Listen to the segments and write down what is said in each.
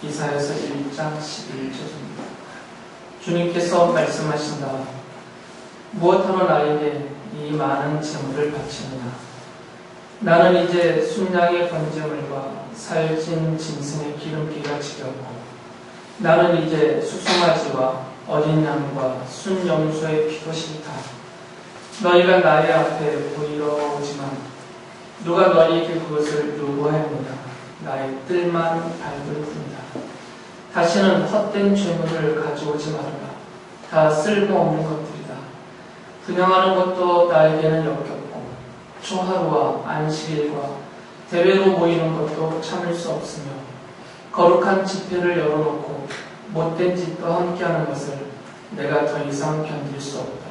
이사야서 1장 11절입니다. 주님께서 말씀하신다. 무엇하러 나에게 이 많은 재물을 바치느냐? 나는 이제 순양의 번제물과 살찐 짐승의 기름기가 지겹고 나는 이제 수송아지와 어린 양과 순염소의 피도 싫다. 너희가 나의 앞에 보이러 오지만 누가 너희에게 그것을 요구하였느냐? 나의 뜰만 밟을 뿐이다. 다시는 헛된 죄물을 가져오지 말아라. 다 쓸모없는 것들이다. 분양하는 것도 나에게는 역겹고 초하루와 안식일과 대회로 모이는 것도 참을 수 없으며 거룩한 집회를 열어놓고 못된 짓도 함께하는 것을 내가 더 이상 견딜 수 없다.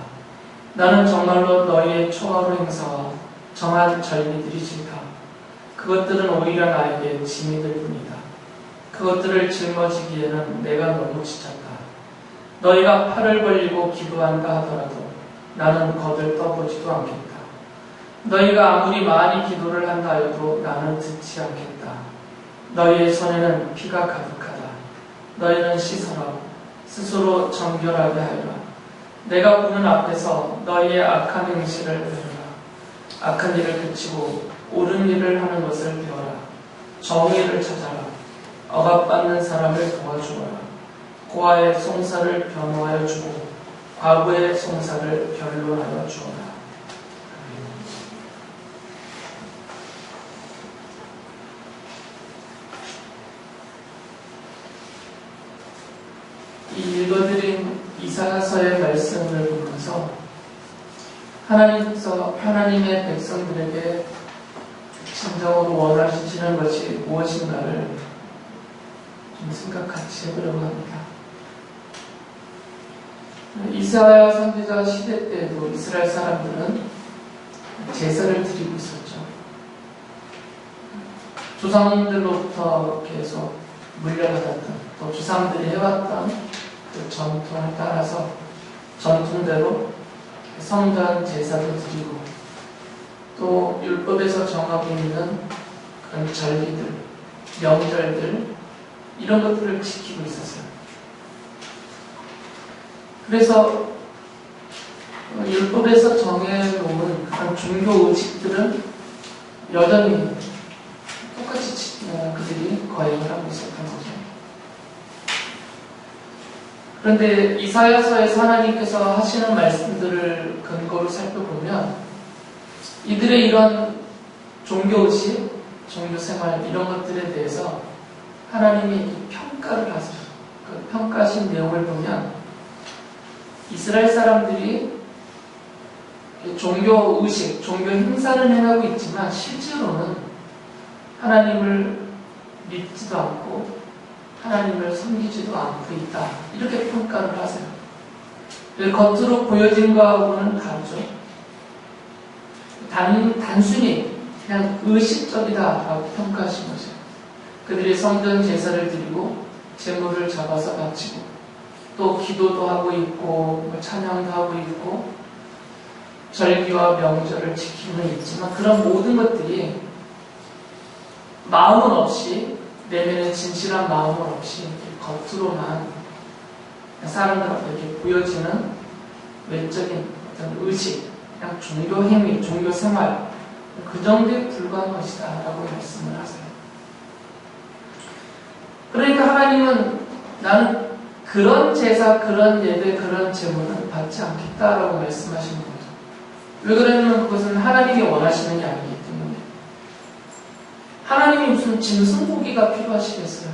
나는 정말로 너희의 초하루 행사와 정한 절기들이 싫다. 그것들은 오히려 나에게 짐이 될 뿐이다. 그것들을 짊어지기에는 내가 너무 지쳤다. 너희가 팔을 벌리고 기도한다 하더라도 나는 거들떠보지도 않겠다. 너희가 아무리 많이 기도를 한다 해도 나는 듣지 않겠다. 너희의 손에는 피가 가득하다. 너희는 씻어라. 스스로 정결하게 하여라. 내가 보는 앞에서 너희의 악한 행실을 배우라. 악한 일을 그치고 옳은 일을 하는 것을 배워라. 정의를 찾아라. 억압받는 사람을 도와주어라. 고아의 송사를 변호하여 주고 과부의 송사를 변론하여 주어라. 이 읽어드린 이사야서의 말씀을 보면서 하나님의 백성들에게 진정으로 원하시는 것이 무엇인가를 좀 생각 같이 해보려고 합니다. 이사야 선지자 시대 때도 이스라엘 사람들은 제사를 드리고 있었죠. 조상들로부터 계속 물려받았던 또 조상들이 해왔던 그 전통을 따라서 전통대로 성전 제사도 드리고 또 율법에서 정하고 있는 그런 절기들, 명절들 이런 것들을 지키고 있었어요. 그래서 율법에서 정해놓은 그런 종교 의식들은 여전히 똑같이 그들이 거행을 하고 있었던 거죠. 그런데 이사야서에서 하나님께서 하시는 말씀들을 근거로 살펴보면 이들의 이런 종교의식, 종교생활 이런 것들에 대해서 하나님이 평가를 하세요. 그 평가하신 내용을 보면 이스라엘 사람들이 종교의식, 종교 행사를 행하고 있지만 실제로는 하나님을 믿지도 않고 하나님을 섬기지도 않고 있다. 이렇게 평가를 하세요. 겉으로 보여진 거하고는 다르죠. 단순히 그냥 의식적이다라고 평가하신 거죠. 그들이 성전 제사를 드리고 제물을 잡아서 바치고 또 기도도 하고 있고 찬양도 하고 있고 절기와 명절을 지키고는 있지만 그런 모든 것들이 마음은 없이 내면의 진실한 마음은 없이 겉으로만 사람들 앞에 이렇게 보여지는 외적인 어떤 의식, 그냥 종교 행위, 종교 생활 그 정도에 불과한 것이다 라고 말씀을 하세요. 그러니까 하나님은 나는 그런 제사, 그런 예배, 그런 제물은 받지 않겠다라고 말씀하시는 거죠. 왜 그러냐면 그것은 하나님이 원하시는 게 아니기 때문에. 하나님이 무슨 짐승 고기가 필요하시겠어요?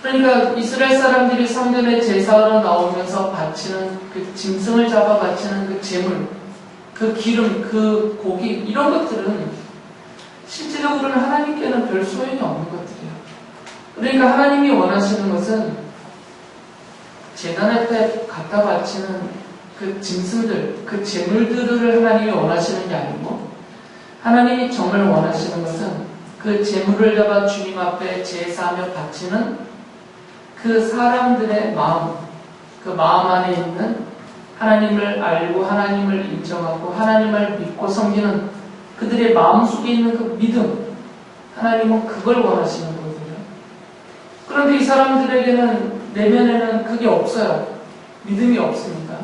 그러니까 이스라엘 사람들이 성전에 제사로 나오면서 바치는 그 짐승을 잡아 바치는 그 제물, 그 기름, 그 고기 이런 것들은 실질적으로는 하나님께는 별 소용이 없는 것들이에요. 그러니까 하나님이 원하시는 것은 제단 앞에 갖다 바치는 그 짐승들, 그 제물들을 하나님이 원하시는 게 아니고 하나님이 정말 원하시는 것은 그 제물을 잡아 주님 앞에 제사하며 바치는 그 사람들의 마음, 그 마음 안에 있는 하나님을 알고 하나님을 인정하고 하나님을 믿고 섬기는 그들의 마음속에 있는 그 믿음, 하나님은 그걸 원하시는 거거든요. 그런데 이 사람들에게는 내면에는 그게 없어요. 믿음이 없습니다.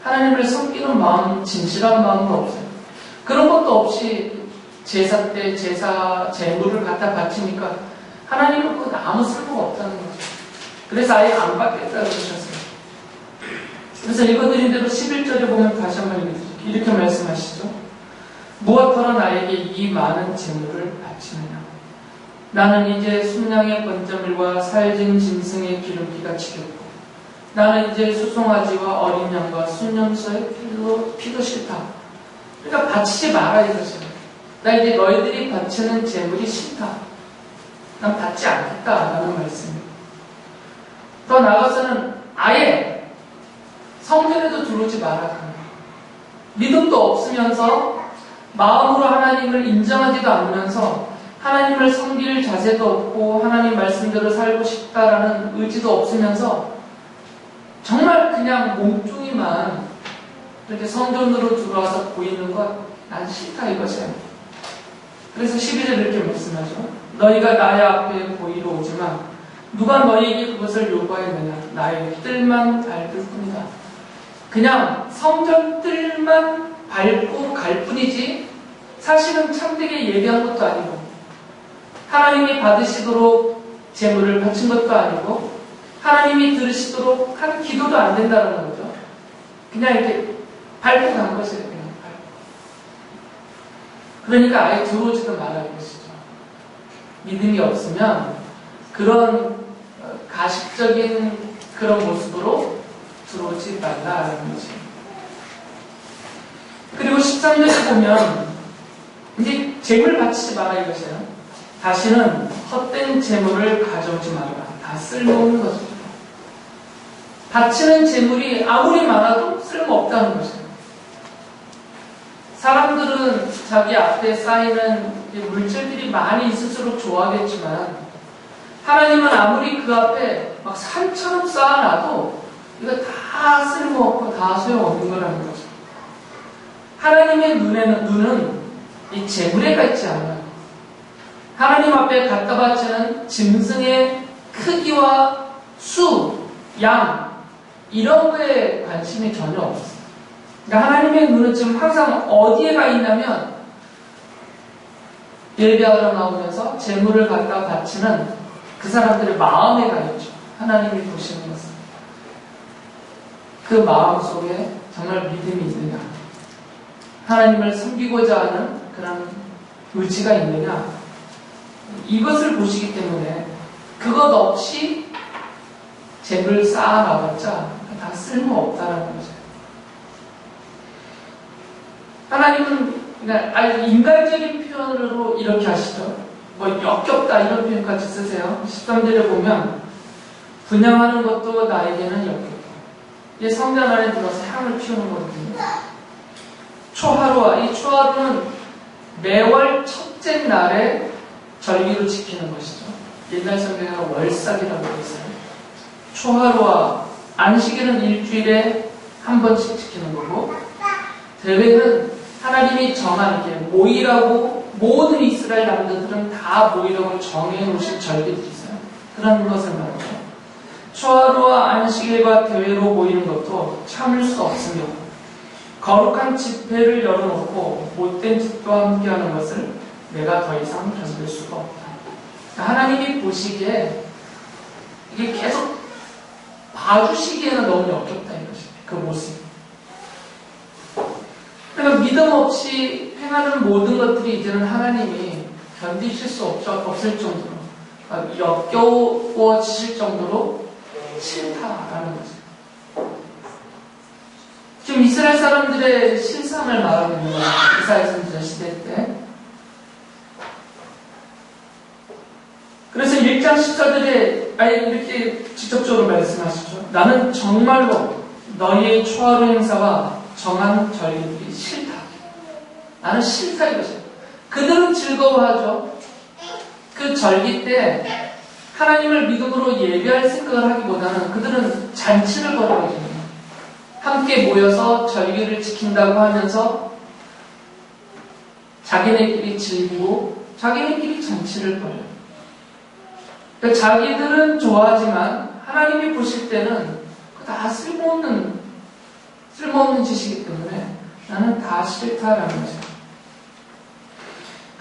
하나님을 섬기는 마음, 진실한 마음은 없어요. 그런 것도 없이 제사 때 제물을 갖다 바치니까 하나님은 그건 아무 쓸모가 없다는 거죠. 그래서 아예 안 받겠다 그러셨어요. 그래서 읽어드린 대로 11절에 보면 다시 한번 읽어드릴게요. 이렇게 말씀하시죠. 무엇하러 나에게 이 많은 재물을 바치느냐. 나는 이제 순양의 번제물과 살진 짐승의 기름기가 지겹고 나는 이제 수송아지와 어린 양과 순염소의 피도 싫다. 그러니까 바치지 마라 이거죠. 나 이제 너희들이 바치는 재물이 싫다. 난 받지 않겠다라는 말씀입니다. 더 나아가서는 아예 성전에도 들어오지 마라. 믿음도 없으면서 마음으로 하나님을 인정하지도 않으면서 하나님을 섬길 자세도 없고 하나님 말씀대로 살고 싶다라는 의지도 없으면서 정말 그냥 몸뚱이만 이렇게 성전으로 들어와서 보이는 것 난 싫다 이것이에요. 그래서 12절 이렇게 말씀하죠. 너희가 나의 앞에 보이러 오지만 누가 너희에게 그것을 요구하였느냐. 나의 뜰만 밟을 뿐이다. 그냥 성전 뜰만 밟고 갈 뿐이지 사실은 참되게 예배한 것도 아니고 하나님이 받으시도록 제물을 바친 것도 아니고 하나님이 들으시도록 한 기도도 안 된다는 거죠. 그냥 이렇게 밟고 간 것이에요. 그냥 밟고. 그러니까 아예 들어오지도 말라는 것이죠. 믿음이 없으면 그런 가식적인 그런 모습으로 들어오지 말라는 거죠. 그리고 13절에 보면 이제 재물 바치지 마라 이것이에요. 다시는 헛된 재물을 가져오지 말아라. 다 쓸모없는 것이죠. 바치는 재물이 아무리 많아도 쓸모없다는 것이에요. 사람들은 자기 앞에 쌓이는 물질들이 많이 있을수록 좋아하겠지만 하나님은 아무리 그 앞에 막 산처럼 쌓아놔도 이거 다 쓸모없고 다 소용없는 거라는 거죠. 하나님의 눈은 이 재물에가 있지 않아요. 하나님 앞에 갖다 바치는 짐승의 크기와 수, 양 이런 거에 관심이 전혀 없어요. 그러니까 하나님의 눈은 지금 항상 어디에 가 있냐면 예배하러 나오면서 재물을 갖다 바치는 그 사람들의 마음에 가 있죠. 하나님이 보시는 것은. 그 마음 속에 정말 믿음이 있느냐. 하나님을 섬기고자 하는 그런 의지가 있느냐. 이것을 보시기 때문에 그것 없이 재물을 쌓아나봤자 다 쓸모없다라는 거죠. 하나님은 그러니까 인간적인 표현으로 이렇게 하시죠. 뭐 역겹다 이런 표현까지 쓰세요. 13절에 보면 분양하는 것도 나에게는 역겹다. 이제 성전 안에 들어서 향을 피우는 거거든요. 초하루와 이 초하루는 매월 첫째 날에 절기로 지키는 것이죠. 옛날 성경에는 월삭이라고 했어요. 초하루와 안식일은 일주일에 한 번씩 지키는 거고 대회는 하나님이 정한 게 모이라고 모든 이스라엘 남자들은 다 모이라고 정해놓으신 절기들이 있어요. 그런 것을 말하죠. 초하루와 안식일과 대회로 모이는 것도 참을 수 없으며 거룩한 집회를 열어놓고 못된 집과 함께하는 것을 내가 더 이상 견딜 수가 없다. 하나님이 보시기에 이게 계속 봐주시기에는 너무 역겹다 이것이 그 모습. 그러니까 믿음 없이 행하는 모든 것들이 이제는 하나님이 견디실 수 없을 정도로 역겨워지실 정도로 싫다라는 거죠. 지금 이스라엘 사람들의 실상을 말하고 있는 거예요. 이사야 선지자 시대 때. 그래서 1장 10절에 이렇게 직접적으로 말씀하시죠. 나는 정말로 너희의 초하루 행사와 정한 절기들이 싫다. 나는 싫다 이것이에요. 그들은 즐거워하죠. 그 절기 때 하나님을 믿음으로 예배할 생각을 하기보다는 그들은 잔치를 벌이거든요. 함께 모여서 절기를 지킨다고 하면서 자기네끼리 즐기고 자기네끼리 잔치를 벌여요. 그러니까 자기들은 좋아하지만 하나님이 보실 때는 다 쓸모없는 짓이기 때문에 나는 다 싫다라는 거죠.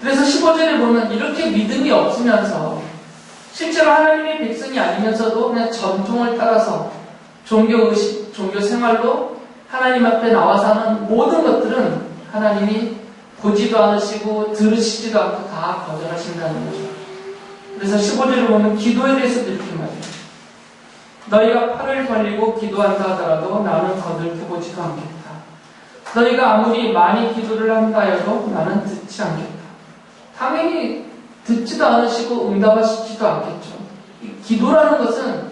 그래서 15절에 보면 이렇게 믿음이 없으면서 실제로 하나님의 백성이 아니면서도 그냥 전통을 따라서 종교의식, 종교 생활로 하나님 앞에 나와서 하는 모든 것들은 하나님이 보지도 않으시고 들으시지도 않고 다 거절하신다는 거죠. 그래서 15절을 보면 기도에 대해서도 이렇게 말해요. 너희가 팔을 벌리고 기도한다 하더라도 나는 거들떠 보지도 않겠다. 너희가 아무리 많이 기도를 한다 해도 나는 듣지 않겠다. 당연히 듣지도 않으시고 응답하시지도 않겠죠. 기도라는 것은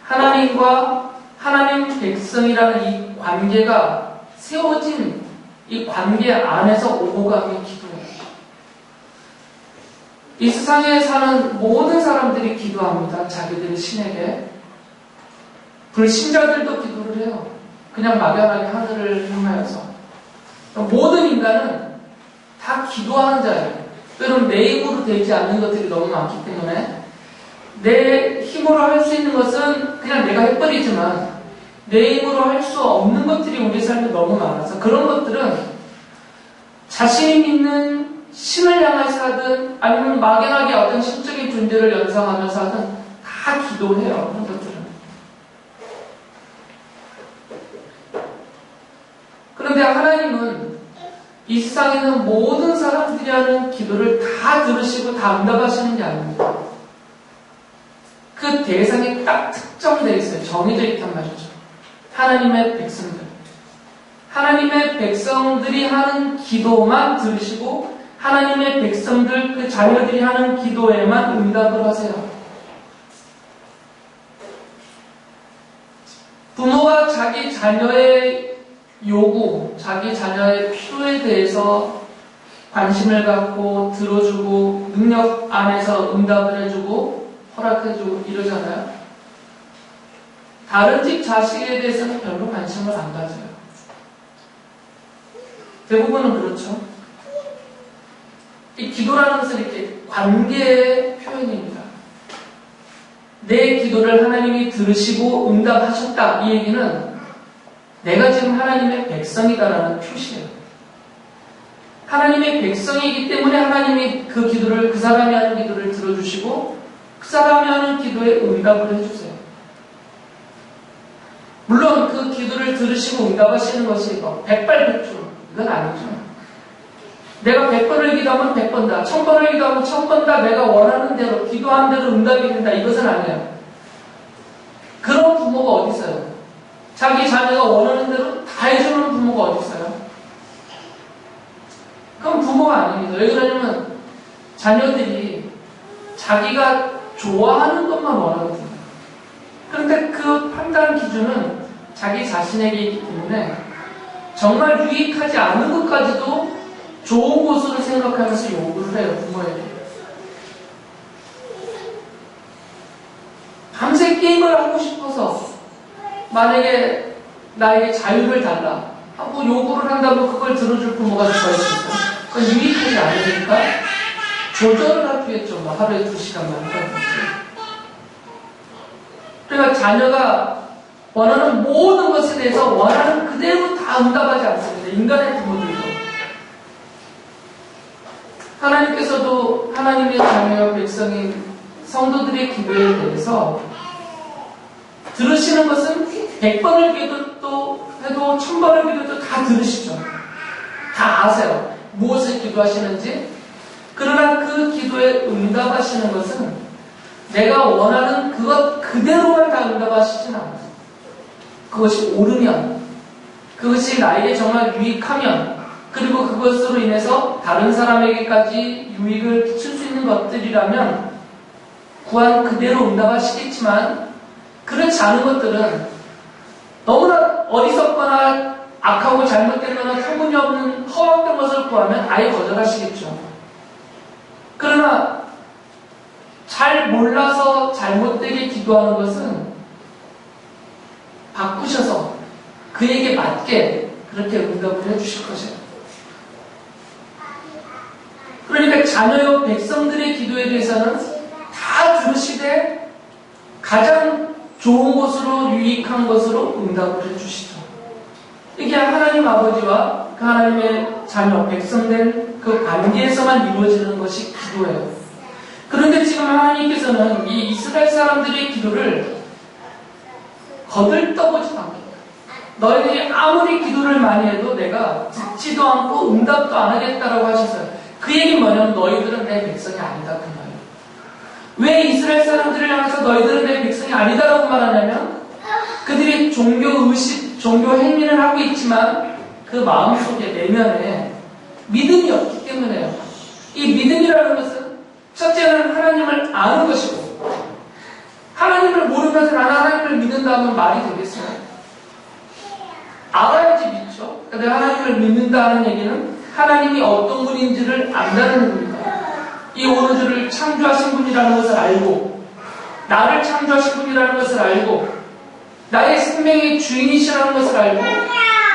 하나님과 하나님 백성이라는 이 관계가 세워진 이 관계 안에서 오고 가는 기도예요. 이 세상에 사는 모든 사람들이 기도합니다. 자기들의 신에게. 불신자들도 기도를 해요. 그냥 막연하게 하늘을 향하여서. 모든 인간은 다 기도하는 자예요. 여러분, 내 힘으로 되지 않는 것들이 너무 많기 때문에 내 힘으로 할 수 있는 것은 그냥 내가 해버리지만 내 힘으로 할 수 없는 것들이 우리 삶에 너무 많아서 그런 것들은 자신이 믿는 신을 향해서 하든 아니면 막연하게 어떤 신적인 존재를 연상하면서 하든 다 기도해요. 그런 것들은. 그런데 하나님은 이 세상에 있는 모든 사람들이 하는 기도를 다 들으시고 다 응답하시는 게 아닙니다. 그 대상이 딱 특정되어 있어요. 정해져 있단 말이죠. 하나님의 백성들. 하나님의 백성들이 하는 기도만 들으시고 하나님의 백성들, 그 자녀들이 하는 기도에만 응답을 하세요. 부모가 자기 자녀의 요구, 자기 자녀의 필요에 대해서 관심을 갖고 들어주고 능력 안에서 응답을 해주고 허락해주고 이러잖아요. 다른 집 자식에 대해서는 별로 관심을 안 가져요. 대부분은 그렇죠. 이 기도라는 것은 이렇게 관계의 표현입니다. 내 기도를 하나님이 들으시고 응답하셨다. 이 얘기는 내가 지금 하나님의 백성이다라는 표시예요. 하나님의 백성이기 때문에 하나님이 그 기도를, 그 사람이 하는 기도를 들어주시고 그 사람이 하는 기도에 응답을 해주세요. 물론 그 기도를 들으시고 응답하시는 것이 백발백중 이건 아니죠. 내가 100번을 기도하면 100번 다, 1000번을 기도하면 1000번 다 내가 원하는 대로, 기도한 대로 응답이 된다. 이것은 아니에요. 그런 부모가 어디 있어요? 자기 자녀가 원하는 대로 다 해주는 부모가 어디 있어요? 그건 부모가 아닙니다. 왜 그러냐면 자녀들이 자기가 좋아하는 것만 원하거든요. 그런데 그 판단 기준은 자기 자신에게 있기 때문에 정말 유익하지 않은 것까지도 좋은 것으로 생각하면서 요구를 해요, 부모에게. 밤새 게임을 하고 싶어서 만약에 나에게 자유를 달라 하고 요구를 한다고 그걸 들어줄 부모가 누가 있을까? 그건 유익하지 않으니까 조절을 하겠죠. 뭐 하루에 2시간만 한다든지. 그러니까 자녀가 원하는 모든 것에 대해서 원하는 그대로 다 응답하지 않습니다. 인간의 부모들도. 하나님께서도 하나님의 자녀와 백성인 성도들의 기도에 대해서 들으시는 것은 100번을 기도도 해도 1000번을 기도도 다 들으시죠. 다 아세요. 무엇을 기도하시는지. 그러나 그 기도에 응답하시는 것은 내가 원하는 그것 그대로만 다 응답하시진 않아요. 그것이 옳으면, 그것이 나에게 정말 유익하면, 그리고 그것으로 인해서 다른 사람에게까지 유익을 끼칠 수 있는 것들이라면 구한 그대로 응답하시겠지만 그렇지 않은 것들은 너무나 어리석거나 악하고 잘못되거나 터무니없는 허황된 것을 구하면 아예 거절하시겠죠. 그러나 잘 몰라서 잘못되게 기도하는 것은 바꾸셔서 그에게 맞게 그렇게 응답을 해주실 것이에요. 그러니까 자녀요 백성들의 기도에 대해서는 다 들으시되 가장 좋은 것으로 유익한 것으로 응답을 해주시죠. 이게 하나님 아버지와 그 하나님의 자녀, 백성된 그 관계에서만 이루어지는 것이 기도예요. 그런데 지금 하나님께서는 이 이스라엘 사람들의 기도를 거들떠보지도 않겠다. 너희들이 아무리 기도를 많이 해도 내가 듣지도 않고 응답도 안 하겠다라고 하셨어요. 그 얘기는 뭐냐면 너희들은 내 백성이 아니다 그 말이에요. 왜 이스라엘 사람들을 향해서 너희들은 내 백성이 아니다라고 말하냐면 그들이 종교 의식, 종교 행위를 하고 있지만 그 마음속에 내면에 믿음이 없기 때문에요. 이 믿음이라는 것은 첫째는 하나님을 아는 것이고 하나님을 모르면서 나는 하나님을 믿는다면 말이 되겠어요? 알아야지 믿죠. 근데 하나님을 믿는다는 얘기는 하나님이 어떤 분인지를 안다는 겁니다. 이 오르주를 창조하신 분이라는 것을 알고 나를 창조하신 분이라는 것을 알고 나의 생명의 주인이시라는 것을 알고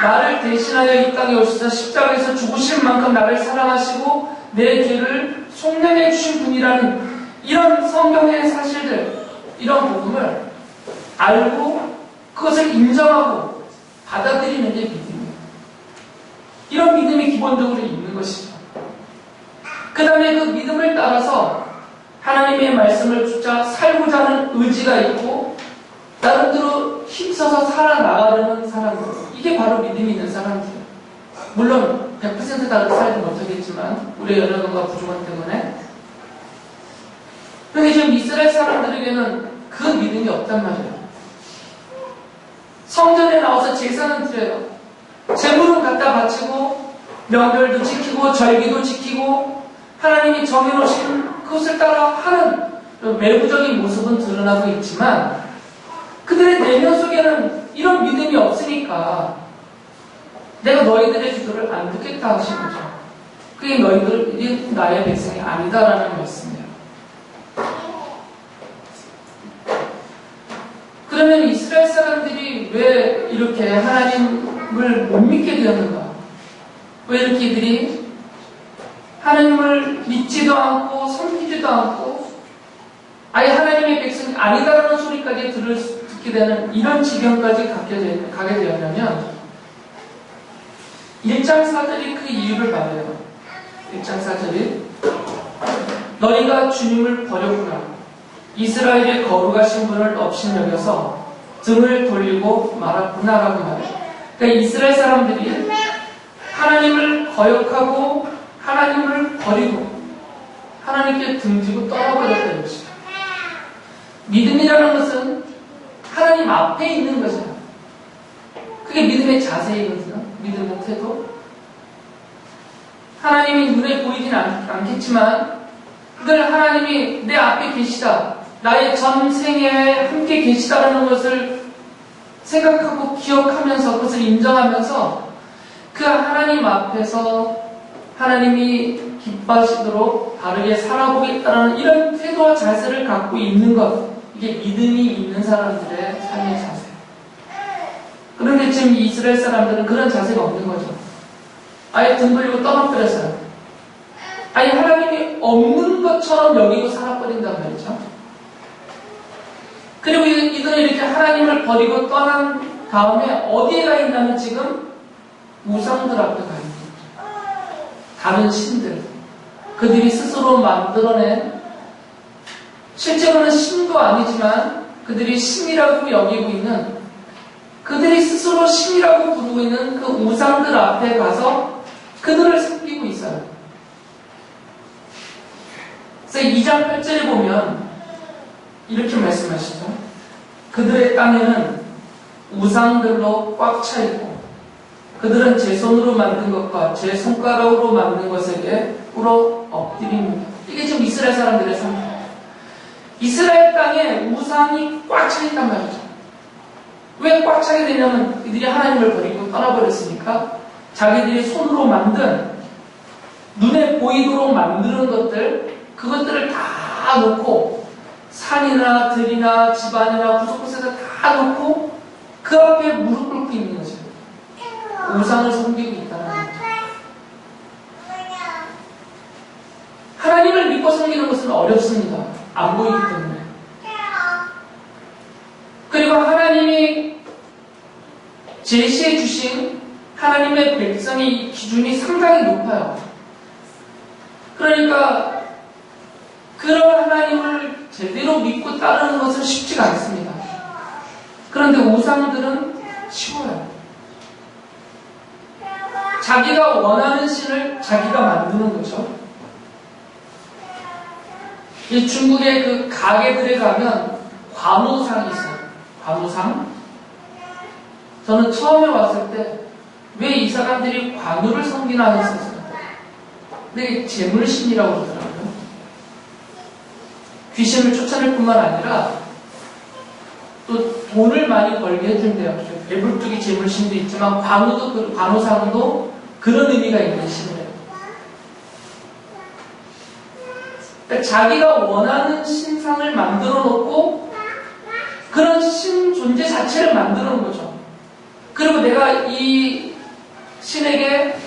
나를 대신하여 이 땅에 오셔서 십자가에서 죽으실 만큼 나를 사랑하시고 내 죄를 속량해 주신 분이라는 이런 성경의 사실들, 이런 복음을 알고 그것을 인정하고 받아들이는 게 믿음이에요. 이런 믿음이 기본적으로 있는 것이죠. 그 다음에 그 믿음을 따라서 하나님의 말씀을 붙잡아 살고자 하는 의지가 있고 나름대로 힘써서 살아나가려는 사람들, 이게 바로 믿음이 있는 사람들이에요. 물론 100% 다 살지 못하겠지만 우리의 연약함과 부족함 때문에. 그런데 지금 이스라엘 사람들에게는 그 믿음이 없단 말이에요. 성전에 나와서 제사는 드려요. 제물은 갖다 바치고 명절도 지키고 절기도 지키고 하나님이 정해놓으신 그것을 따라 하는 외부적인 모습은 드러나고 있지만 그들의 내면 속에는 이런 믿음이 없으니까 내가 너희들의 기도를 안 듣겠다 하신 거죠. 그게 너희들이 나의 백성이 아니다라는 말씀이에요. 그러면 이스라엘 사람들이 왜 이렇게 하나님을 못 믿게 되었는가? 왜 이렇게 이들이 하나님을 믿지도 않고 섬기지도 않고 아예 하나님의 백성이 아니다라는 소리까지 듣게 되는 이런 지경까지 가게 되었냐면 1장 4절이 그 이유를 말해요. 1장 4절이 너희가 주님을 버렸구나. 이스라엘의 거룩하신 분을 업신여겨서 등을 돌리고 말았구나라고 말해요. 그러니까 이스라엘 사람들이 하나님을 거역하고 하나님을 버리고 하나님께 등지고 떠나버렸다는 것이죠. 믿음이라는 것은 하나님 앞에 있는 거죠. 그게 믿음의 자세이거든요. 믿음의 태도. 하나님이 눈에 보이진 않겠지만 그걸 하나님이 내 앞에 계시다. 나의 전생에 함께 계시다라는 것을 생각하고 기억하면서 그것을 인정하면서 그 하나님 앞에서 하나님이 기뻐하시도록 바르게 살아보겠다는 이런 태도와 자세를 갖고 있는 것, 이게 믿음이 있는 사람들의 삶의 자세. 그런데 지금 이스라엘 사람들은 그런 자세가 없는 거죠. 아예 등 돌리고 떠나버렸어요. 아예 하나님이 없는 것처럼 여기고 살아버린단 말이죠. 그리고 이들은 이렇게 하나님을 버리고 떠난 다음에 어디에 가 있냐면 지금 우상들 앞에 가 있는 거죠. 다른 신들. 그들이 스스로 만들어낸 실제로는 신도 아니지만 그들이 신이라고 여기고 있는 그들이 스스로 신이라고 부르고 있는 그 우상들 앞에 가서 그들을 섬기고 있어요. 그래서 2장 8절에 보면 이렇게 말씀하시죠. 그들의 땅에는 우상들로 꽉 차 있고 그들은 제 손으로 만든 것과 제 손가락으로 만든 것에게 꿇어 엎드립니다. 이게 지금 이스라엘 사람들의 삶이에요. 이스라엘 땅에 우상이 꽉 차 있단 말이죠. 왜 꽉 차게 되냐면 이들이 하나님을 버리고 떠나버렸으니까 자기들이 손으로 만든 눈에 보이도록 만드는 것들 그것들을 다 놓고 산이나 들이나 집안이나 구석구석에서 다 놓고 그 앞에 무릎 꿇고 있는 거죠. 우상을 섬기고 있다는 거죠. 하나님을 믿고 섬기는 것은 어렵습니다. 안 보이기 때문에. 제시해 주신 하나님의 백성의 기준이 상당히 높아요. 그러니까 그런 하나님을 제대로 믿고 따르는 것은 쉽지가 않습니다. 그런데 우상들은 쉬워요. 자기가 원하는 신을 자기가 만드는 거죠. 이 중국의 그 가게들에 가면 관우상이 있어요. 관우상. 저는 처음에 왔을 때 왜 이 사람들이 관우를 섬기나 했었어요. 근데 재물신이라고 그러더라고요. 귀신을 쫓아낼 뿐만 아니라 또 돈을 많이 벌게 해준대요. 배불뚝이 재물신도 있지만 관우상도 그런 의미가 있는 신이에요. 그러니까 자기가 원하는 신상을 만들어 놓고 그런 신 존재 자체를 만들어 놓은 거죠. 그리고 내가 이 신에게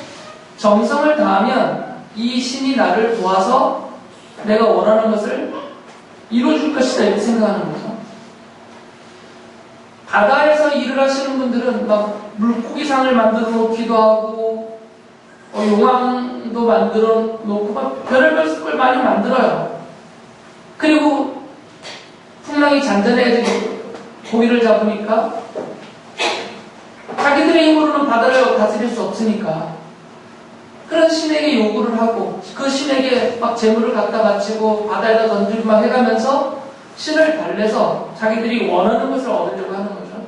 정성을 다하면 이 신이 나를 도와서 내가 원하는 것을 이루어줄 것이다 이렇게 생각하는 거죠. 바다에서 일을 하시는 분들은 막 물고기상을 만들어 놓기도 하고 용왕도 만들어 놓고 막 별의별 걸 많이 만들어요. 그리고 풍랑이 잔잔해야 고기를 잡으니까 자기들의 힘으로는 바다를 다스릴 수 없으니까 그런 신에게 요구를 하고 그 신에게 막 재물을 갖다 바치고 바다에다 던지고 막 해가면서 신을 달래서 자기들이 원하는 것을 얻으려고 하는 거죠.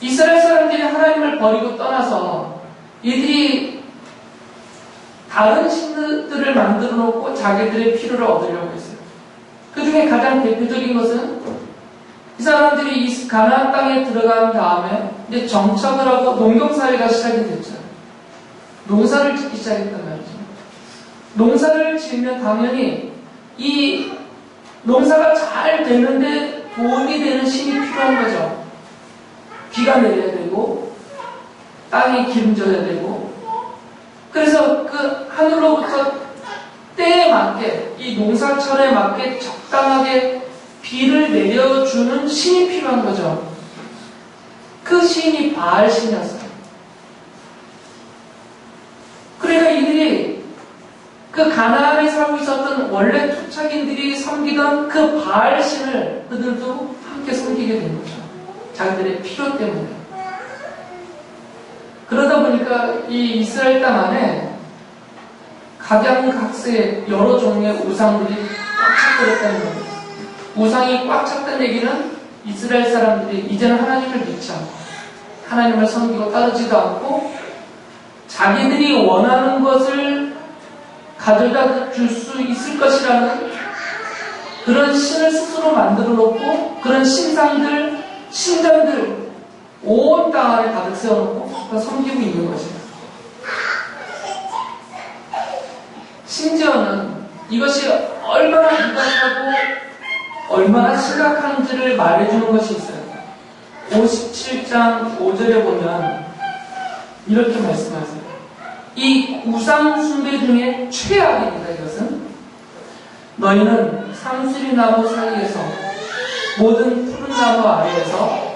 이스라엘 사람들이 하나님을 버리고 떠나서 이들이 다른 신들을 만들어 놓고 자기들의 필요를 얻으려고 했어요. 그 중에 가장 대표적인 것은 이 사람들이 이 가나안 땅에 들어간 다음에 이제 정착을 하고 농경사회가 시작이 됐죠. 농사를 짓기 시작했단 말이죠. 농사를 지으면 당연히 이 농사가 잘 되는데 도움이 되는 신이 필요한 거죠. 비가 내려야 되고 땅이 기름져야 되고 그래서 그 하늘로부터 때에 맞게 이 농사철에 맞게 적당하게 비를 내려주는 신이 필요한 거죠. 그 신이 바알 신이었어요. 그러니까 이들이 그 가나안에 살고 있었던 원래 토착인들이 섬기던 그 바알 신을 그들도 함께 섬기게 된 거죠. 자기들의 필요 때문에. 그러다 보니까 이 이스라엘 땅 안에 각양각색 여러 종류의 우상들이 꽉 차버렸다는 겁니다. 우상이 꽉 찼다는 얘기는 이스라엘 사람들이 이제는 하나님을 믿지 않고 하나님을 섬기고 따르지도 않고 자기들이 원하는 것을 가져다 줄 수 있을 것이라는 그런 신을 스스로 만들어 놓고 그런 신상들, 신전들 온 땅 안에 가득 세워놓고 섬기고 있는 것입니다. 심지어는 이것이 얼마나 무관하고 얼마나 심각한지를 말해주는 것이 있어요. 57장 5절에 보면 이렇게 말씀하세요. 이 우상 숭배 중에 최악입니다. 이것은 너희는 상수리나무 사이에서 모든 푸른 나무 아래에서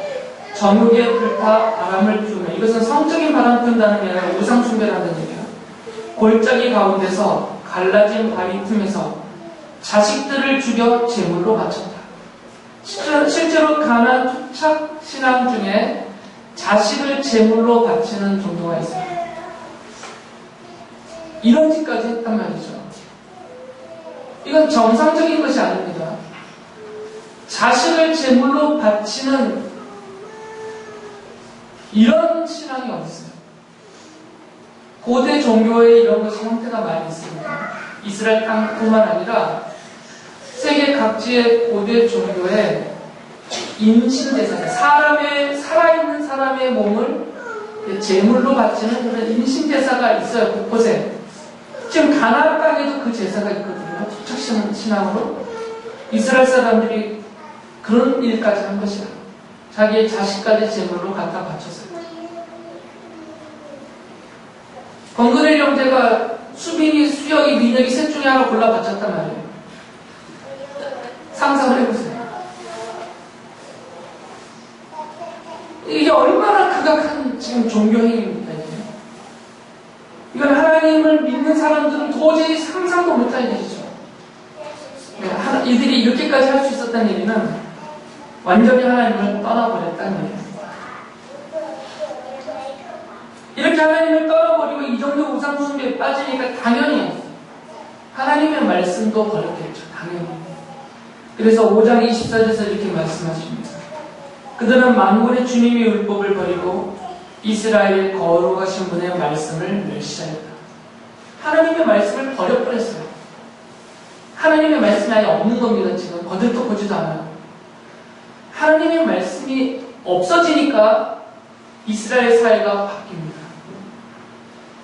정욕에 불타 바람을 피우며 이것은 성적인 바람 피운다는 게 아니라 우상 숭배라는 얘기예요. 골짜기 가운데서 갈라진 바위 틈에서 자식들을 죽여 제물로 바쳤다. 실제로 가나안 토착 신앙 중에 자식을 제물로 바치는 정도가 있어요. 이런 짓까지 했단 말이죠. 이건 정상적인 것이 아닙니다. 자식을 제물로 바치는 이런 신앙이 어딨어요? 고대 종교에 이런 것이 형태가 많이 있습니다. 이스라엘 땅뿐만 아니라 세계 각지의 고대 종교에 인신제사, 살아있는 사람의 몸을 제물로 바치는 그런 인신제사가 있어요, 곳곳에. 지금 가나안 땅에도 그 제사가 있거든요. 토착 신앙으로. 이스라엘 사람들이 그런 일까지 한 것이야. 자기의 자식까지 제물로 갖다 바쳤어요. 건그렐 형제가 수빈이, 수혁이, 민혁이 셋 중에 하나 골라 바쳤단 말이에요. 상상을 해보세요. 이게 극악한 지금 종교행위입니다. 이건 하나님을 믿는 사람들은 도저히 상상도 못할 일이죠. 이들이 이렇게까지 할 수 있었다는 얘기는 완전히 하나님을 떠나버렸다는 얘기입니다. 이렇게 하나님을 떠나버리고 이 정도 우상숭배에 빠지니까 당연히 하나님의 말씀도 버렸겠죠. 당연히. 그래서 5장 24절에서 이렇게 말씀하십니다. 그들은 만군의 주님의 율법을 버리고 이스라엘 거룩하신 분의 말씀을 멸시하였다. 하나님의 말씀을 버려버렸어요. 하나님의 말씀이 아예 없는 겁니다. 지금 거들떠 보지도 않아요. 하나님의 말씀이 없어지니까 이스라엘 사회가 바뀝니다.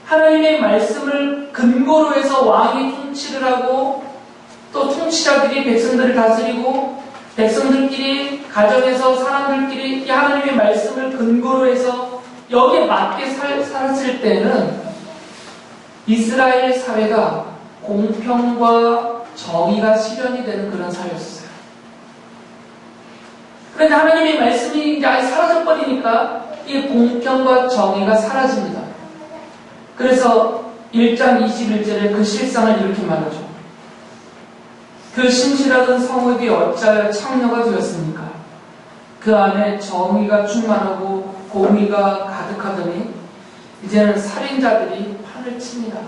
하나님의 말씀을 근거로 해서 왕이 통치를 하고 또 통치자들이 백성들을 다스리고 백성들끼리 가정에서 사람들끼리 이 하나님의 말씀을 근거로 해서 여기에 맞게 살았을 때는 이스라엘 사회가 공평과 정의가 실현이 되는 그런 사회였어요. 그런데 하나님의 말씀이 이제 아예 사라져버리니까 이 공평과 정의가 사라집니다. 그래서 1장 21절에 그 실상을 이렇게 말하죠. 그 신실하던 성읍이 어찌하여 창녀가 되었습니까? 그 안에 정의가 충만하고 공의가 가득하더니 이제는 살인자들이 판을 칩니다.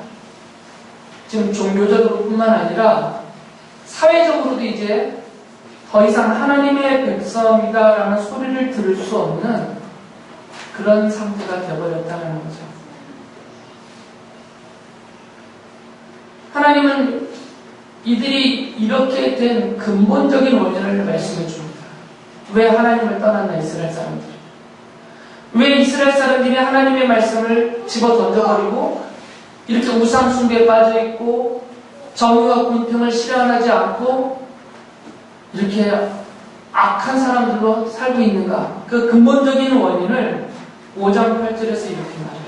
지금 종교적으로 뿐만 아니라 사회적으로도 이제 더 이상 하나님의 백성이다라는 소리를 들을 수 없는 그런 상태가 되어버렸다는 거죠. 하나님은 이들이 이렇게 된 근본적인 원인을 말씀해 줍니다. 왜 하나님을 떠났나 이스라엘 사람들이? 왜 이스라엘 사람들이 하나님의 말씀을 집어 던져버리고 이렇게 우상 숭배에 빠져있고 정의와 공평을 실현하지 않고 이렇게 악한 사람들로 살고 있는가? 그 근본적인 원인을 5장 8절에서 이렇게 말해요.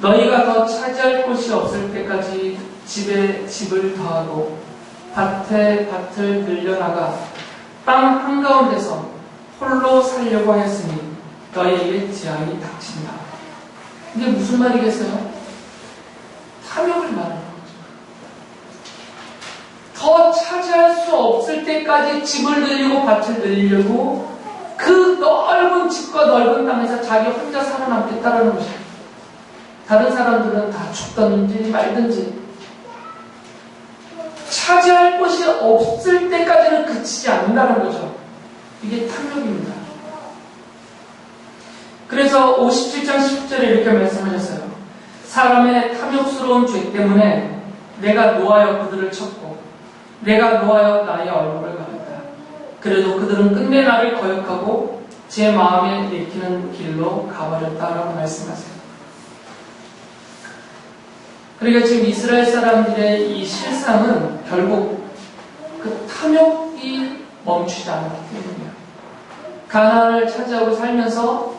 너희가 더 차지할 곳이 없을 때까지 집에 집을 더하고 밭에 밭을 늘려나가 땅 한가운데서 홀로 살려고 하였으니 너희에게 재앙이 닥친다. 이게 무슨 말이겠어요? 탐욕을 말하는 거죠. 더 차지할 수 없을 때까지 집을 늘리고 밭을 늘리고 그 넓은 집과 넓은 땅에서 자기 혼자 살아남겠다라는 것이에요. 다른 사람들은 다 죽든지 말든지 차지할 곳이 없을 때까지는 그치지 않는다는 거죠. 이게 탐욕입니다. 그래서 57장 10절에 이렇게 말씀하셨어요. 사람의 탐욕스러운 죄 때문에 내가 노하여 그들을 쳤고 내가 노하여 나의 얼굴을 가렸다. 그래도 그들은 끝내 나를 거역하고 제 마음에 내키는 길로 가버렸다라고 말씀하세요. 그러니까 지금 이스라엘 사람들의 이 실상은 결국 그 탐욕이 멈추지 않았기 때문이에요. 가나안을 차지하고 살면서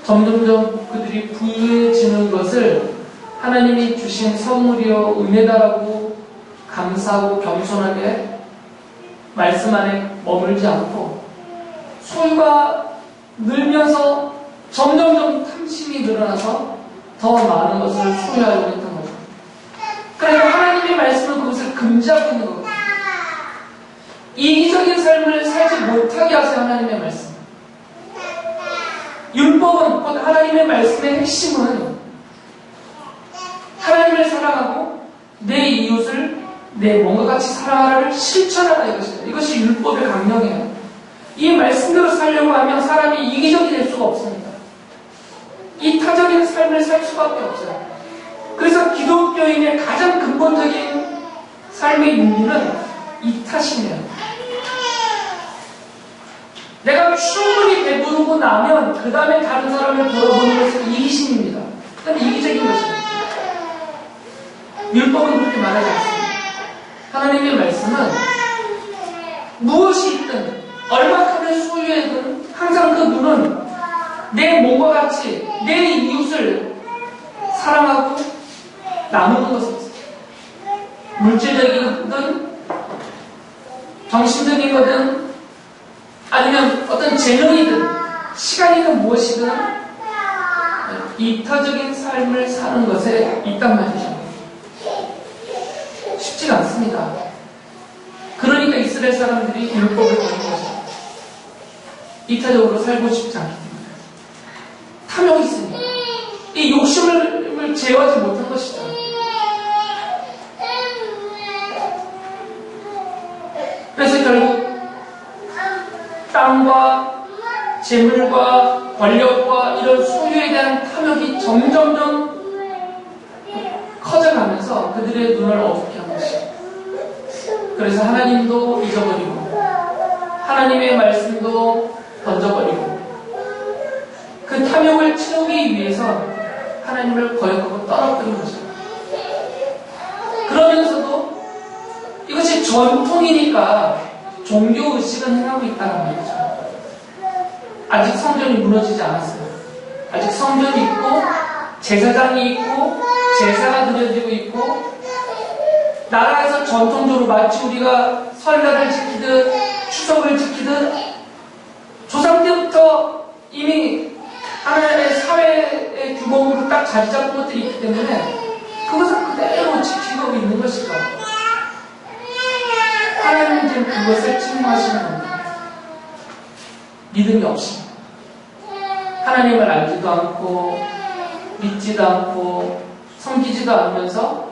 점점점 그들이 부유해지는 것을 하나님이 주신 선물이요 은혜다라고 감사하고 겸손하게 말씀 안에 머물지 않고 소유가 늘면서 점점점 탐심이 늘어나서 더 많은 것을 소유하려고 했던 거죠. 그러니까 하나님의 말씀은 그것을 금지하고 있는 거거든요. 이기적인 삶을 살지 못하게 하세요. 하나님의 말씀. 율법은 곧 하나님의 말씀의 핵심은 하나님을 사랑하고 내 이웃을 내 몸과 같이 사랑하라를 실천하라 이것이에요. 이것이 율법의 강령이에요. 이 말씀대로 살려고 하면 사람이 이기적이 될 수가 없습니다. 이타적인 삶을 살 수밖에 없어요. 그래서 기독교인의 가장 근본적인 삶의 윤리는 이타심이에요. 내가 충분히 배부르고 나면 그 다음에 다른 사람을 돌아보는 것은 이기심입니다. 그건 이기적인 것입니다. 율법은 그렇게 말하지 않습니다. 하나님의 말씀은 무엇이 있든 얼마큼의 소유에든 항상 그 눈은 내 몸과 같이 내 이웃을 사랑하고 나누는 것입니다. 물질적이든 정신적인 거든 아니면 어떤 재능이든 시간이든 무엇이든 이타적인 삶을 사는 것에 있단 말이죠. 쉽지가 않습니다. 그러니까 이스라엘 사람들이 율법을 버린 거죠. 이타적으로 살고 싶지 않기 때문에. 탐욕이 있으니까. 이 욕심을 제어하지 못한 것이죠. 그래서 결국 땅과 재물과 권력과 이런 소유에 대한 탐욕이 점점점 커져가면서 그들의 눈을 어둡게 한 것이죠. 그래서 하나님도 잊어버리고 하나님의 말씀도 던져버리고 그 탐욕을 채우기 위해서 하나님을 거역하고 떠나버린 거죠. 그러면서도 이것이 전통이니까 종교의식은 행하고 있다는 말이죠. 아직 성전이 무너지지 않았어요. 아직 성전이 있고 제사장이 있고 제사가 드려지고 있고 나라에서 전통적으로 마치 우리가 설날을 지키듯 추석을 지키듯 조상 때부터 이미 하나님의 사회의 규범으로 딱 자리 잡은 것들이 있기 때문에 그것을 그대로 지키고 있는 것이죠. 하나님은 지금 그것을 침묵하시는 겁니다. 믿음이 없이 하나님을 알지도 않고 믿지도 않고 섬기지도 않으면서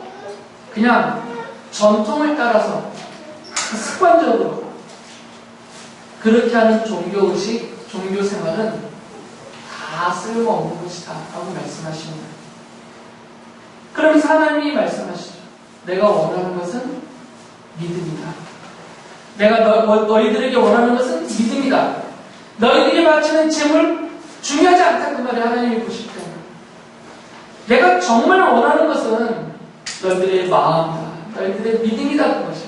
그냥 전통을 따라서 습관적으로 그렇게 하는 종교의식, 종교생활은 다 쓸모없는 것이다 라고 말씀하십니다. 그러면서 하나님이 말씀하시죠. 내가 원하는 것은 믿음이다. 내가 너희들에게 원하는 것은 믿음이다. 너희들이 바치는 재물 중요하지 않다 그 말이 하나님이 보실 때는 내가 정말 원하는 것은 너희들의 마음이다. 너희들의 믿음이다 그 것이야.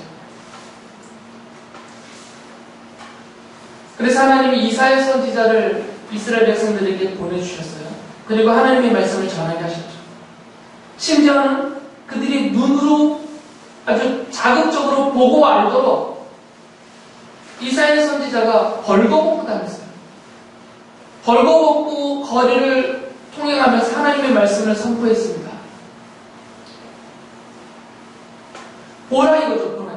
그래서 하나님이 이사야 선지자를 이스라엘 백성들에게 보내주셨어요. 그리고 하나님의 말씀을 전하게 하셨죠. 심지어는 그들이 눈으로 아주 자극적으로 보고 알도록 이사야 선지자가 벌거벗고 다녔어요. 벌거벗고 거리를 통행하면서 하나님의 말씀을 선포했습니다. 보라 이거죠, 보라.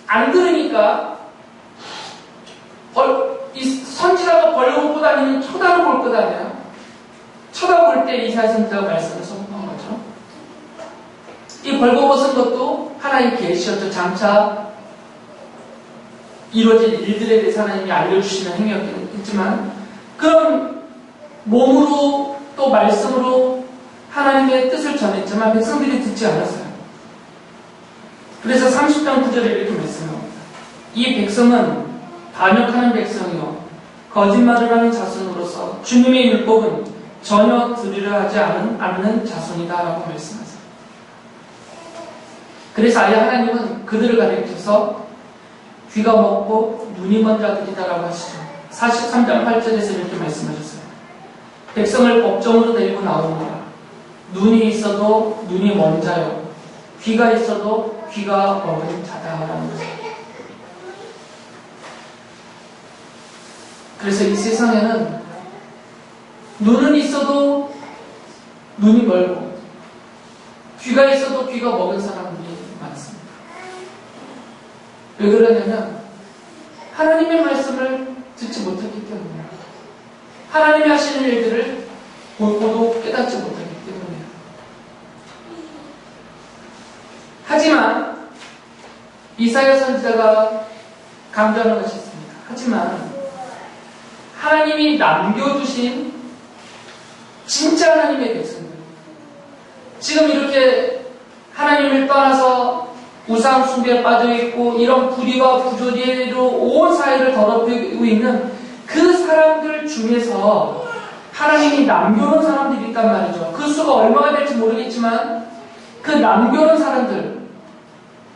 안 들으니까 이 선지자가 벌거벗고 다니는 쳐다볼 것 아니에요? 쳐다볼 때 이사야 선지자가 말씀을 선포한 거죠. 이 벌거벗은 것도 하나님 계시였죠. 장차 이루어질 일들에 대해서 하나님이 알려주시는 행위였겠지만 그런 몸으로 또 말씀으로 하나님의 뜻을 전했지만 백성들이 듣지 않았어요. 그래서 30장 9절에 이렇게 말씀합니다. 이 백성은 반역하는 백성이요 거짓말을 하는 자손으로서 주님의 율법은 전혀 들으려 하지 않는 자손이다 라고 말씀하세요. 그래서 아예 하나님은 그들을 가리켜서 귀가 먹고 눈이 먼 자들이다 라고 하시죠. 43장 8절에서 이렇게 말씀하셨어요. 백성을 법정으로 데리고 나오느라 눈이 있어도 눈이 먼 자요 귀가 있어도 귀가 먹은 자다라는 거죠. 그래서 이 세상에는 눈은 있어도 눈이 멀고 귀가 있어도 귀가 먹은 사람들이 많습니다. 왜 그러냐면 하나님의 말씀을 듣지 못했기 때문이에요. 하나님이 하시는 일들을 보고도 깨닫지 못하기 때문이에요. 하지만 이사야 선지자가 강조하는 것이 있습니다. 하지만 하나님이 남겨두신 진짜 하나님의 백성들, 지금 이렇게 하나님을 떠나서 우상 숭배에 빠져있고 이런 불의와 부조리로 온 사회를 더럽히고 있는 그 사람들 중에서 하나님이 남겨놓은 사람들이 있단 말이죠. 그 수가 얼마나 될지 모르겠지만 그 남겨놓은 사람들,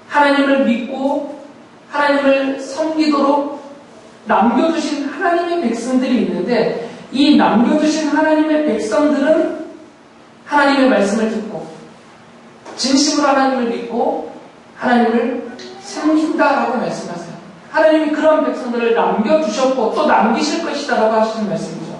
하나님을 믿고 하나님을 섬기도록 남겨두신 하나님의 백성들이 있는데 이 남겨두신 하나님의 백성들은 하나님의 말씀을 듣고 진심으로 하나님을 믿고 하나님을 섬긴다라고 말씀하세요. 하나님이 그런 백성들을 남겨두셨고 또 남기실 것이다라고 하시는 말씀이죠.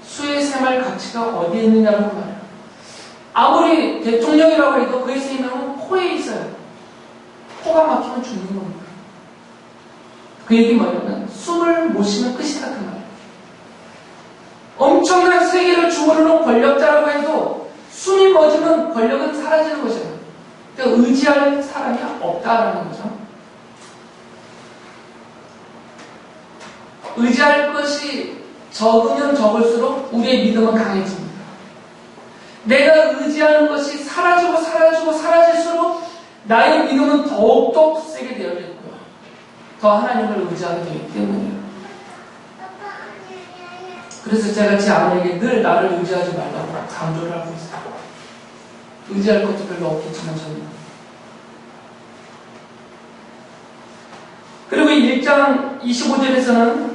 수의 생활 가치가 어디에 있느냐고 말해요. 아무리 대통령이라고 해도 그의 생명은 코에 있어요. 코가 막히면 죽는 겁니다. 그 얘기 뭐냐면 숨을 못 쉬면 끝이다 그 말이에요. 엄청난 세계를 주무르는 권력자라고 해도 숨이 멎으면 권력은 사라지는 것이에요. 그러니까 의지할 사람이 없다라는 거죠. 의지할 것이 적으면 적을수록 우리의 믿음은 강해집니다. 내가 의지하는 것이 사라질수록 나의 믿음은 더욱더 세게 되어지고요. 더 하나님을 의지하게 되기 때문이에요. 그래서 제가 제 아내에게 늘 나를 의지하지 말라고 강조를 하고 있어요. 의지할 것도 별로 없겠지만 저는. 그리고 1장 25절에서는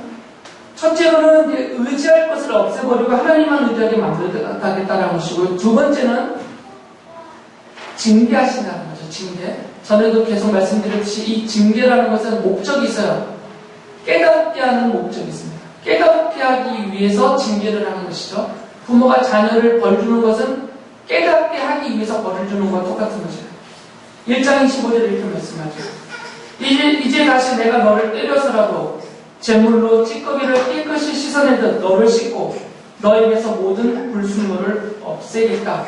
첫째로는 이제 의지할 것을 없애버리고 하나님만 의지하게 만들겠다는 것이고요. 두 번째는 징계하신다는 거죠. 징계. 전에도 계속 말씀드렸듯이 이 징계라는 것은 목적이 있어요. 깨닫게 하는 목적이 있습니다. 깨닫게 하기 위해서 징계를 하는 것이죠. 부모가 자녀를 벌주는 것은 깨닫게 하기 위해서 벌을 주는 것과 똑같은 거죠. 1장 25절에 이렇게 말씀하죠. 이제 다시 내가 너를 때려서라도 재물로 찌꺼기를 깨끗이 씻어내듯 너를 씻고 너에게서 모든 불순물을 없애겠다.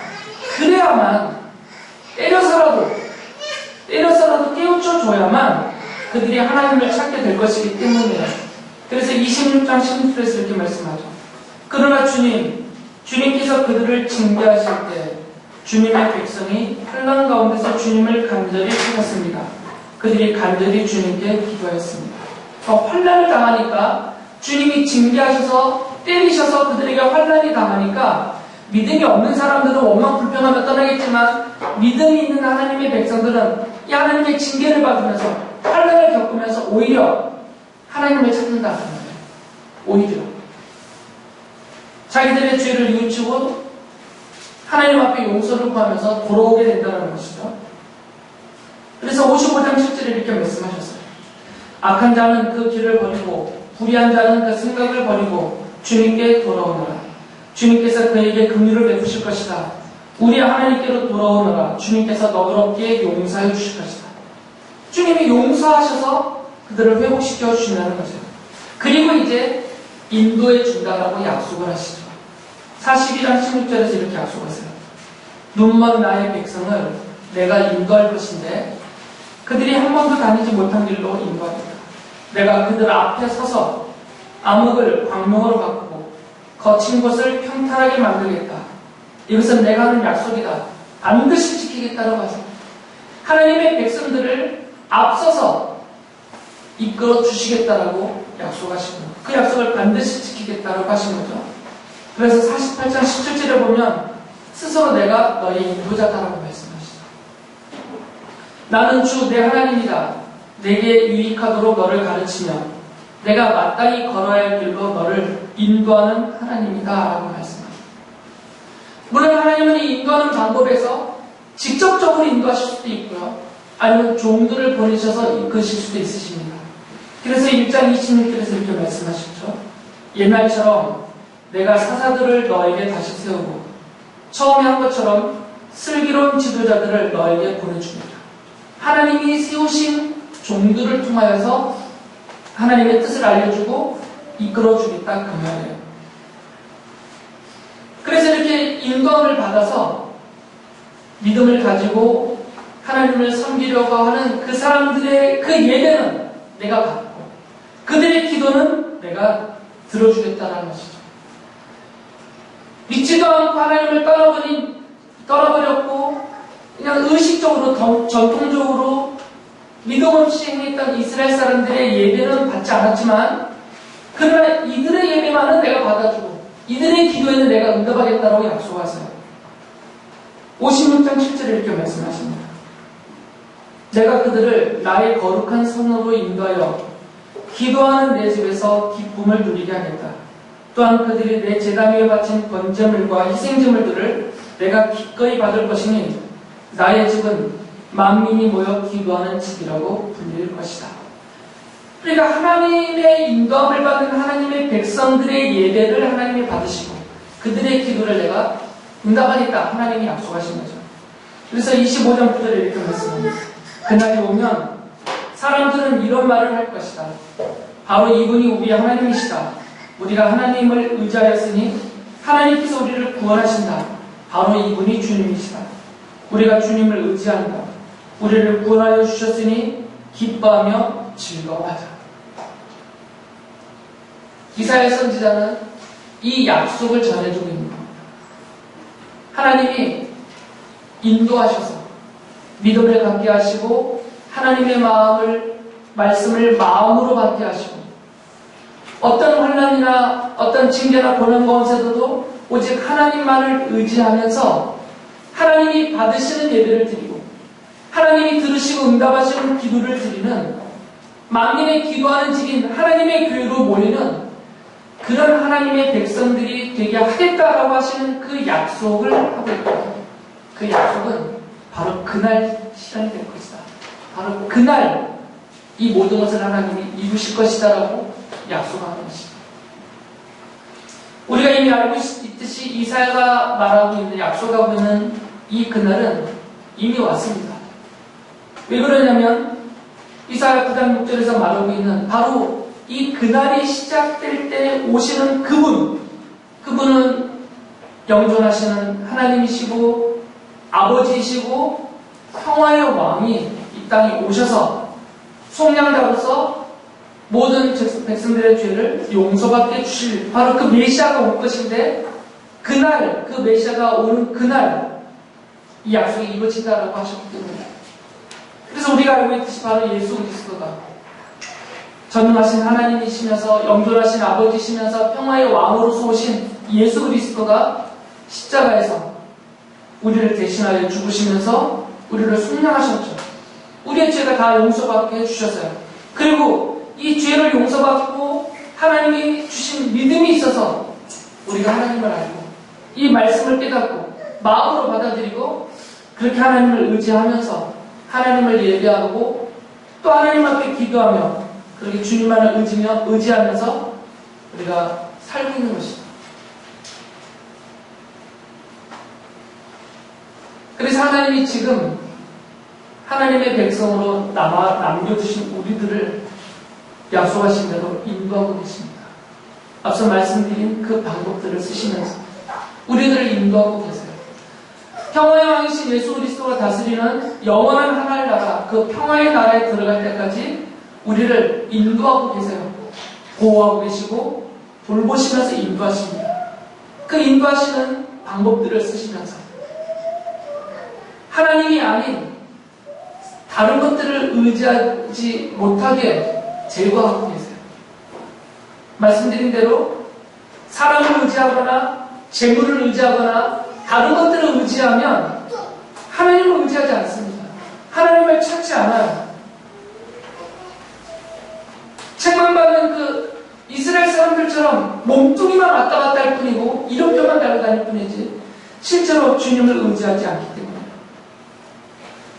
그래야만 때려서라도 깨우쳐줘야만 그들이 하나님을 찾게 될 것이기 때문이에요. 그래서 26장 16절에서 이렇게 말씀하죠. 그러나 주님께서 그들을 징계하실 때 주님의 백성이 환난 가운데서 주님을 간절히 찾았습니다. 그들이 간절히 주님께 기도했습니다. 환난을 당하니까 주님이 징계하셔서 때리셔서 그들에게 환난이 당하니까 믿음이 없는 사람들은 원망 불평하며 떠나겠지만 믿음이 있는 하나님의 백성들은 이 하나님의 징계를 받으면서 환난을 겪으면서 오히려 하나님을 찾는다는 거예요. 오히려 자기들의 죄를 뉘우치고 하나님 앞에 용서를 구하면서 돌아오게 된다는 것이죠. 그래서 55장 10절에 이렇게 말씀하셨어요. 악한 자는 그 길을 버리고 불의한 자는 그 생각을 버리고 주님께 돌아오너라. 주님께서 그에게 긍휼을 베푸실 것이다. 우리 하나님께로 돌아오너라. 주님께서 너그럽게 용서해 주실 것이다. 주님이 용서하셔서 그들을 회복시켜 주신다는 거죠. 그리고 이제 인도해 준다라고 약속을 하시죠. 42장 16절에서 이렇게 약속하세요. 눈먼 나의 백성을 내가 인도할 것인데 그들이 한 번도 다니지 못한 길로 인도하겠다. 내가 그들 앞에 서서 암흑을 광명으로 바꾸고 거친 곳을 평탄하게 만들겠다. 이것은 내가 하는 약속이다. 반드시 지키겠다라고 하죠. 하나님의 백성들을 앞서서 이끌어 주시겠다라고 약속하시고 그 약속을 반드시 지키겠다라고 하신 거죠. 그래서 48장 17절에 보면 스스로 내가 너의 인도자다라고 말씀하시죠. 나는 주 내 하나님이다. 내게 유익하도록 너를 가르치며 내가 마땅히 걸어야 할 길로 너를 인도하는 하나님이다 라고 말씀합니다. 물론 하나님은 이 인도하는 방법에서 직접적으로 인도하실 수도 있고요. 아니면 종들을 보내셔서 이끄실 수도 있으십니다. 그래서 1장 26절에서 이렇게 말씀하셨죠. 옛날처럼 내가 사사들을 너에게 다시 세우고 처음에 한 것처럼 슬기로운 지도자들을 너에게 보내줍니다. 하나님이 세우신 종들을 통하여서 하나님의 뜻을 알려주고 이끌어주겠다 그 말이에요. 그래서 이렇게 인도함을 받아서 믿음을 가지고 하나님을 섬기려고 하는 그 사람들의 그 예배는 내가 받고 그들의 기도는 내가 들어주겠다는 것이죠. 믿지도 않고 하나님을 떠나버렸고 그냥 의식적으로 전통적으로 믿음 없이 행했던 이스라엘 사람들의 예배는 받지 않았지만 그러나 이들의 예배만은 내가 받아주고 이들의 기도에는 내가 응답하겠다라고 약속하세요. 56장 7절에 이렇게 말씀하십니다. 내가 그들을 나의 거룩한 성으로 인도하여 기도하는 내 집에서 기쁨을 누리게 하겠다. 또한 그들이 내 제단 위에 바친 번제물과 희생제물들을 내가 기꺼이 받을 것이니 나의 집은 만민이 모여 기도하는 집이라고 불릴 것이다. 그러니까 하나님의 인도함을 받은 하나님의 백성들의 예배를 하나님이 받으시고 그들의 기도를 내가 응답하겠다. 하나님이 약속하신 거죠. 그래서 25장 9절에 이렇게 말씀합니다. 그날이 오면 사람들은 이런 말을 할 것이다. 바로 이분이 우리의 하나님이시다. 우리가 하나님을 의지하였으니 하나님께서 우리를 구원하신다. 바로 이분이 주님이시다. 우리가 주님을 의지한다. 우리를 구원하여 주셨으니 기뻐하며 즐거워하자. 이사야 선지자는 이 약속을 전해주고 있는 겁니다. 하나님이 인도하셔서 믿음을 갖게 하시고 하나님의 말씀을 마음으로 받게 하시고 어떤 환난이나 어떤 징계나 고난 가운데서도 오직 하나님만을 의지하면서 하나님이 받으시는 예배를 드리고 하나님이 들으시고 응답하시는 기도를 드리는 만민의 기도하는 집인 하나님의 교회로 모이는 그런 하나님의 백성들이 되게 하겠다라고 하시는 그 약속을 하고 있거든요. 그 약속은 바로 그날 실현이 될 것이다. 바로 그날 이 모든 것을 하나님이 이루실 것이다라고 약속하는 것이다. 우리가 이미 알고 있듯이 이사야가 말하고 있는 약속하고 있는 이 그날은 이미 왔습니다. 왜 그러냐면 이사야 9장 6절에서 말하고 있는 바로 이 그날이 시작될 때 오시는 그분은 영존하시는 하나님이시고 아버지이시고 평화의 왕이 이 땅에 오셔서 속량자로서 모든 백성들의 죄를 용서받게 주실 바로 그 메시아가 올 것인데 그날 그 메시아가 오는 그날 이 약속이 이루어진다라고 하셨기 때문에 그래서 우리가 알고 있듯이 바로 예수 그리스도가 전능하신 하나님이시면서 영존하신 아버지시면서 평화의 왕으로서 오신 예수 그리스도가 십자가에서 우리를 대신하여 죽으시면서 우리를 속량하셨죠. 우리의 죄가 다 용서받게 해주셨어요. 그리고 이 죄를 용서받고 하나님이 주신 믿음이 있어서 우리가 하나님을 알고 이 말씀을 깨닫고 마음으로 받아들이고 그렇게 하나님을 의지하면서 하나님을 예배하고 또 하나님 앞에 기도하며 그렇게 주님만을 의지하면서 우리가 살고 있는 것입니다. 그래서 하나님이 지금 하나님의 백성으로 남겨두신 우리들을 약속하신 대로 인도하고 계십니다. 앞서 말씀드린 그 방법들을 쓰시면서 우리들을 인도하고 계세요. 평화의 왕이신 예수 그리스도가 다스리는 영원한 하나의 나라, 그 평화의 나라에 들어갈 때까지 우리를 인도하고 계세요. 보호하고 계시고 돌보시면서 인도하십니다. 그 인도하시는 방법들을 쓰시면서 하나님이 아닌 다른 것들을 의지하지 못하게 제거하고 계세요. 말씀드린 대로 사람을 의지하거나 재물을 의지하거나 다른 것들을 의지하면 하나님을 의지하지 않습니다. 하나님을 찾지 않아요. 책망받는 그 이스라엘 사람들처럼 몸뚱이만 왔다 갔다 할 뿐이고 이름표만 달아다닐 뿐이지 실제로 주님을 의지하지 않기 때문에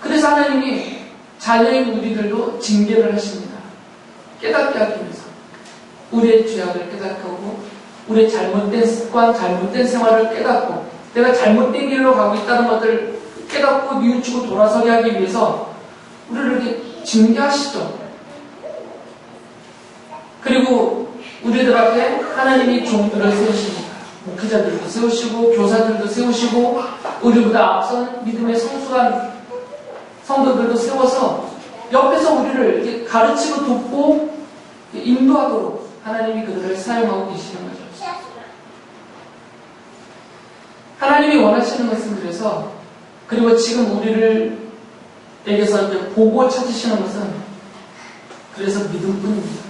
그래서 하나님이 자녀인 우리들도 징계를 하십니다. 깨닫게 하기 위해서 우리의 죄악을 깨닫고 우리의 잘못된 습관, 잘못된 생활을 깨닫고 내가 잘못된 길로 가고 있다는 것을 깨닫고 뉘우치고 돌아서게 하기 위해서 우리를 이렇게 징계하시죠. 그리고 우리들 앞에 하나님이 종들을 세우십니다. 목회자들도 세우시고 교사들도 세우시고 우리보다 앞선 믿음의 성숙한 성도들도 세워서 옆에서 우리를 이렇게 가르치고 돕고 인도하도록 하나님이 그들을 사용하고 계시는 거죠. 하나님이 원하시는 것은 그래서 그리고 지금 우리를에게서 이제 보고 찾으시는 것은 그래서 믿음뿐입니다.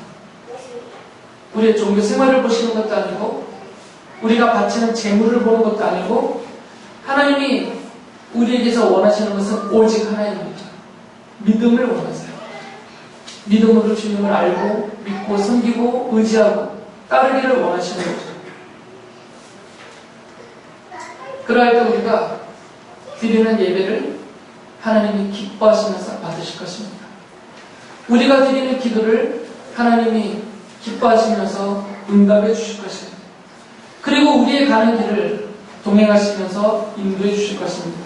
우리의 종교 생활을 보시는 것도 아니고 우리가 바치는 재물을 보는 것도 아니고 하나님이 우리에게서 원하시는 것은 오직 하나님입니다. 믿음을 원하세요. 믿음으로 주님을 알고 믿고 섬기고 의지하고 따르기를 원하시는 거죠. 그러할 때 우리가 드리는 예배를 하나님이 기뻐하시면서 받으실 것입니다. 우리가 드리는 기도를 하나님이 기뻐하시면서 응답해 주실 것입니다. 그리고 우리의 가는 길을 동행하시면서 인도해 주실 것입니다.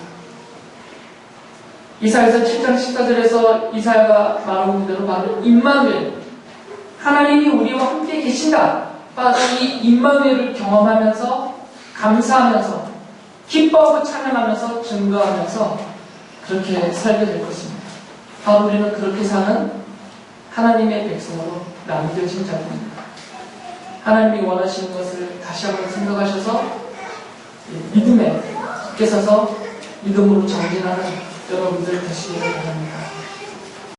이사야서 7장 14절에서 이사야가 말하는 대로 바로 임마누엘, 하나님이 우리와 함께 계신다. 바로 이 임마누엘을 경험하면서 감사하면서 기뻐하고 찬양하면서 증거하면서 그렇게 살게 될 것입니다. 바로 우리는 그렇게 사는 하나님의 백성으로 남겨진 자입니다. 하나님이 원하시는 것을 다시 한번 생각하셔서 믿음에 굳게 서서 믿음으로 전진하는 여러분들 되시기를 바랍니다.